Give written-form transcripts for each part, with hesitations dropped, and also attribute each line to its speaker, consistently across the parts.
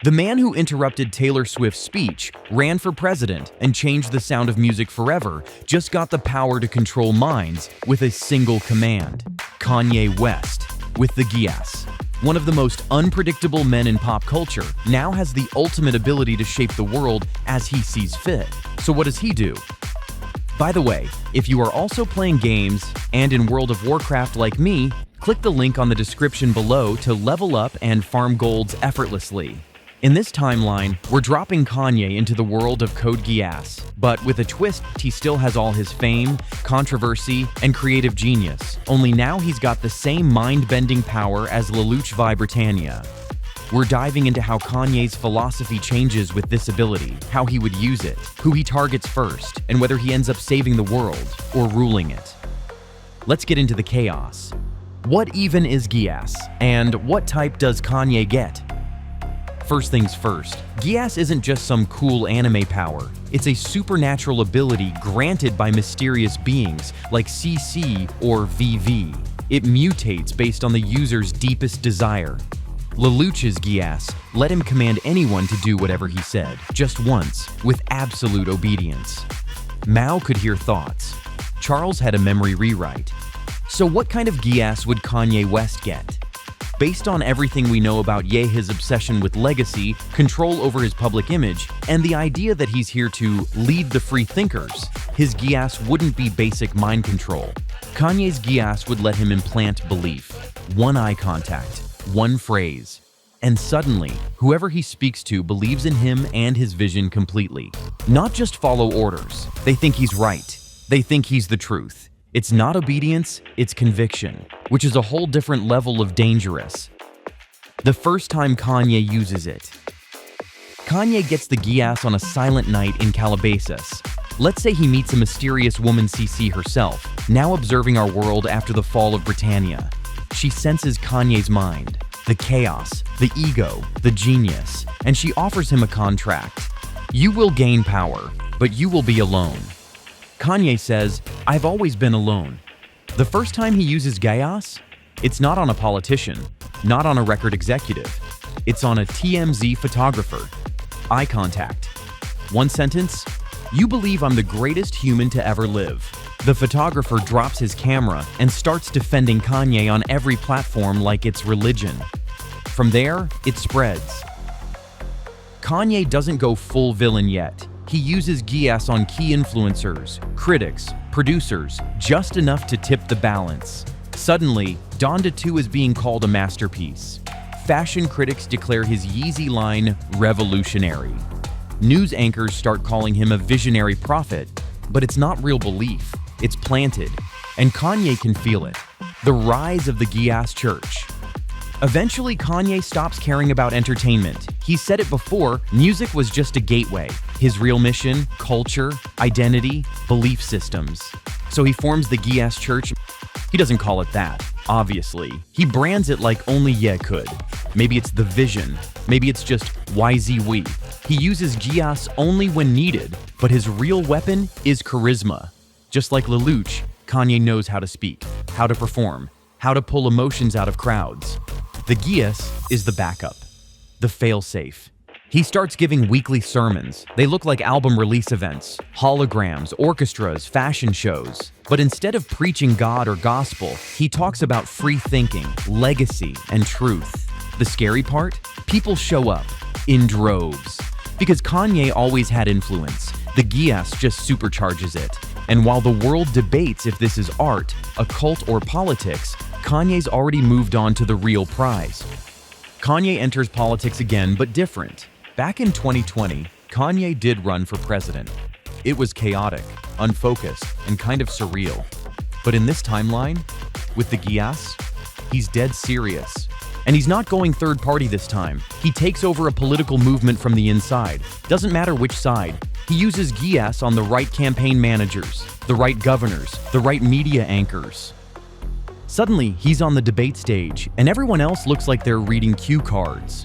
Speaker 1: The man who interrupted Taylor Swift's speech, ran for president, and changed the sound of music forever just got the power to control minds with a single command. Kanye West, with the Geass. One of the most unpredictable men in pop culture, now has the ultimate ability to shape the world as he sees fit. So what does he do? By the way, if you are also playing games and in World of Warcraft like me, click the link on the description below to level up and farm golds effortlessly. In this timeline, we're dropping Kanye into the world of Code Geass, but with a twist, he still has all his fame, controversy, and creative genius. Only now he's got the same mind-bending power as Lelouch vi Britannia. We're diving into how Kanye's philosophy changes with this ability, how he would use it, who he targets first, and whether he ends up saving the world or ruling it. Let's get into the chaos. What even is Geass, and what type does Kanye get? First things first, Geass isn't just some cool anime power. It's a supernatural ability granted by mysterious beings like CC or VV. It mutates based on the user's deepest desire. Lelouch's Geass let him command anyone to do whatever he said, just once, with absolute obedience. Mao could hear thoughts. Charles had a memory rewrite. So what kind of Geass would Kanye West get? Based on everything we know about Ye's obsession with legacy, control over his public image, and the idea that he's here to lead the free thinkers, his Geass wouldn't be basic mind control. Kanye's Geass would let him implant belief. One eye contact, one phrase. And suddenly, whoever he speaks to believes in him and his vision completely. Not just follow orders. They think he's right. They think he's the truth. It's not obedience, it's conviction, which is a whole different level of dangerous. The first time Kanye uses it. Kanye gets the Geass on a silent night in Calabasas. Let's say he meets a mysterious woman CC herself, now observing our world after the fall of Britannia. She senses Kanye's mind, the chaos, the ego, the genius, and she offers him a contract. You will gain power, but you will be alone. Kanye says, I've always been alone. The first time he uses Geass, it's not on a politician, not on a record executive. It's on a TMZ photographer. Eye contact. One sentence, you believe I'm the greatest human to ever live. The photographer drops his camera and starts defending Kanye on every platform like it's religion. From there, it spreads. Kanye doesn't go full villain yet. He uses Geass on key influencers, critics, producers, just enough to tip the balance. Suddenly, Donda 2 is being called a masterpiece. Fashion critics declare his Yeezy line revolutionary. News anchors start calling him a visionary prophet, but it's not real belief, it's planted, and Kanye can feel it. The rise of the Geass Church. Eventually, Kanye stops caring about entertainment. He said it before, music was just a gateway. His real mission, culture, identity, belief systems. So he forms the Geass Church. He doesn't call it that, obviously. He brands it like only Ye could. Maybe it's the vision. Maybe it's just YZW. He uses Geass only when needed, but his real weapon is charisma. Just like Lelouch, Kanye knows how to speak, how to perform, how to pull emotions out of crowds. The Geass is the backup, the failsafe. He starts giving weekly sermons. They look like album release events, holograms, orchestras, fashion shows. But instead of preaching God or gospel, he talks about free thinking, legacy, and truth. The scary part? People show up in droves. Because Kanye always had influence, the Geass just supercharges it. And while the world debates if this is art, a cult, or politics, Kanye's already moved on to the real prize. Kanye enters politics again, but different. Back in 2020, Kanye did run for president. It was chaotic, unfocused, and kind of surreal. But in this timeline, with the Geass, he's dead serious. And he's not going third party this time. He takes over a political movement from the inside. Doesn't matter which side. He uses Geass on the right campaign managers, the right governors, the right media anchors. Suddenly, he's on the debate stage, and everyone else looks like they're reading cue cards.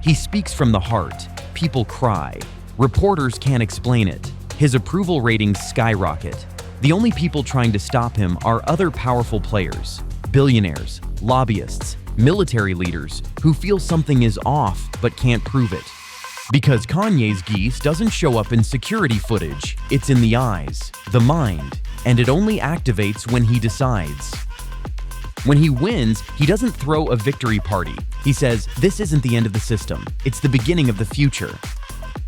Speaker 1: He speaks from the heart. People cry. Reporters can't explain it. His approval ratings skyrocket. The only people trying to stop him are other powerful players, billionaires, lobbyists, military leaders who feel something is off but can't prove it. Because Kanye's geese doesn't show up in security footage, it's in the eyes, the mind, and it only activates when he decides. When he wins, he doesn't throw a victory party. He says, "This isn't the end of the system, it's the beginning of the future."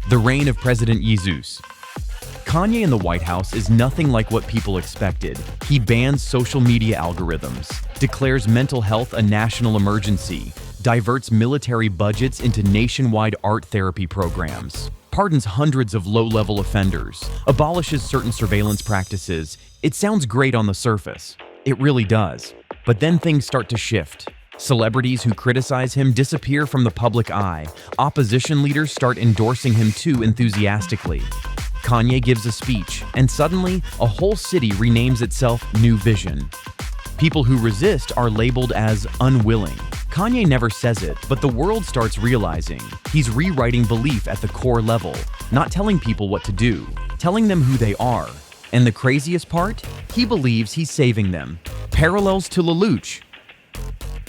Speaker 1: The reign of President Jesus. Kanye in the White House is nothing like what people expected. He bans social media algorithms, declares mental health a national emergency, diverts military budgets into nationwide art therapy programs, pardons hundreds of low-level offenders, abolishes certain surveillance practices. It sounds great on the surface. It really does. But then things start to shift. Celebrities who criticize him disappear from the public eye. Opposition leaders start endorsing him too enthusiastically. Kanye gives a speech, and suddenly, a whole city renames itself New Vision. People who resist are labeled as unwilling. Kanye never says it, but the world starts realizing he's rewriting belief at the core level, not telling people what to do, telling them who they are. And the craziest part? He believes he's saving them. Parallels to Lelouch.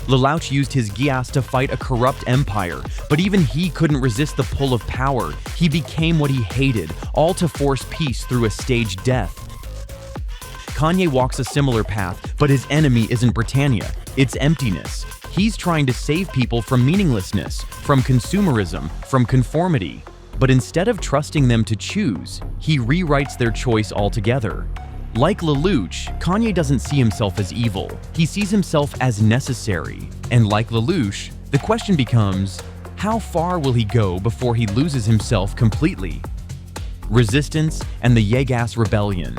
Speaker 1: Lelouch used his Geass to fight a corrupt empire, but even he couldn't resist the pull of power. He became what he hated, all to force peace through a staged death. Kanye walks a similar path, but his enemy isn't Britannia, it's emptiness. He's trying to save people from meaninglessness, from consumerism, from conformity. But instead of trusting them to choose, he rewrites their choice altogether. Like Lelouch, Kanye doesn't see himself as evil. He sees himself as necessary. And like Lelouch, the question becomes, how far will he go before he loses himself completely? Resistance and the Geass rebellion.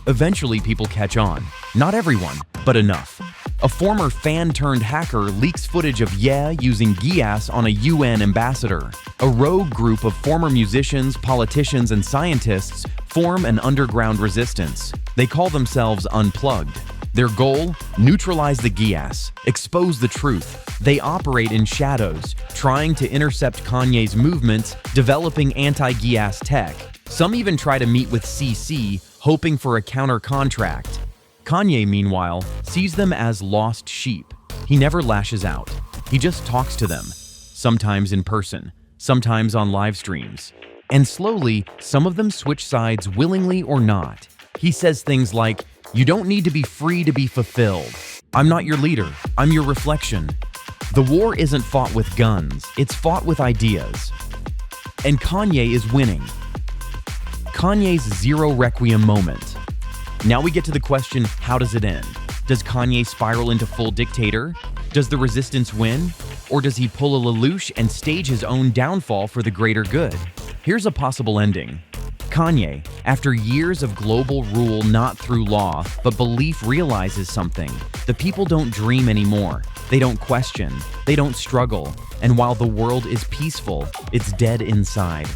Speaker 1: Eventually people catch on. Not everyone, but enough. A former fan-turned-hacker leaks footage of Ye using Geass on a UN ambassador. A rogue group of former musicians, politicians, and scientists form an underground resistance. They call themselves Unplugged. Their goal? Neutralize the Geass, expose the truth. They operate in shadows, trying to intercept Kanye's movements, developing anti-Geass tech. Some even try to meet with CC, hoping for a counter-contract. Kanye, meanwhile, sees them as lost sheep. He never lashes out. He just talks to them, sometimes in person, sometimes on live streams. And slowly, some of them switch sides willingly or not. He says things like, "You don't need to be free to be fulfilled. I'm not your leader, I'm your reflection." The war isn't fought with guns, it's fought with ideas. And Kanye is winning. Kanye's zero Requiem moment. Now we get to the question, how does it end? Does Kanye spiral into full dictator? Does the resistance win? Or does he pull a Lelouch and stage his own downfall for the greater good? Here's a possible ending. Kanye, after years of global rule not through law, but belief, realizes something. The people don't dream anymore. They don't question. They don't struggle. And while the world is peaceful, it's dead inside.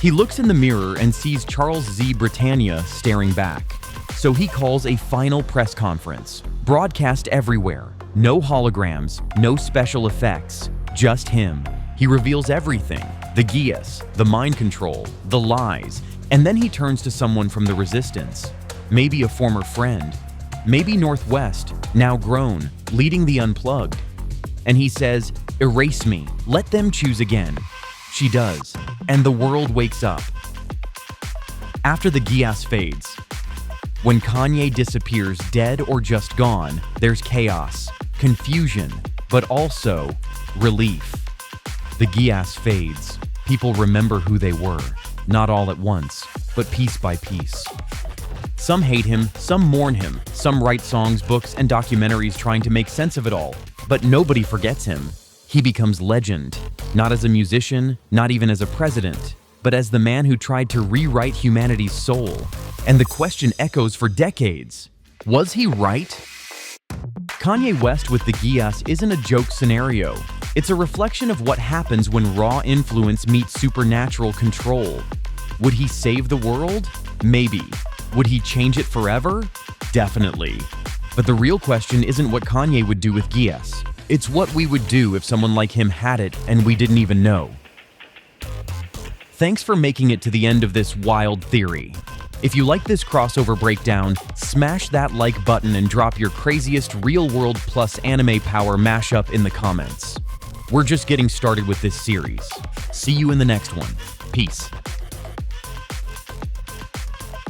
Speaker 1: He looks in the mirror and sees Charles Z. Britannia staring back. So he calls a final press conference, broadcast everywhere. No holograms, no special effects, just him. He reveals everything, the Geass, the mind control, the lies, and then he turns to someone from the resistance. Maybe a former friend, maybe Northwest, now grown, leading the Unplugged. And he says, "Erase me, let them choose again." She does, and the world wakes up. After the Geass fades, when Kanye disappears dead or just gone, there's chaos, confusion, but also relief. The Geass fades. People remember who they were, not all at once, but piece by piece. Some hate him, some mourn him, some write songs, books, and documentaries trying to make sense of it all, but nobody forgets him. He becomes legend, not as a musician, not even as a president, but as the man who tried to rewrite humanity's soul. And the question echoes for decades. Was he right? Kanye West with the Geass isn't a joke scenario. It's a reflection of what happens when raw influence meets supernatural control. Would he save the world? Maybe. Would he change it forever? Definitely. But the real question isn't what Kanye would do with Geass. It's what we would do if someone like him had it and we didn't even know. Thanks for making it to the end of this wild theory. If you like this crossover breakdown, smash that like button and drop your craziest real-world plus anime power mashup in the comments. We're just getting started with this series. See you in the next one. Peace.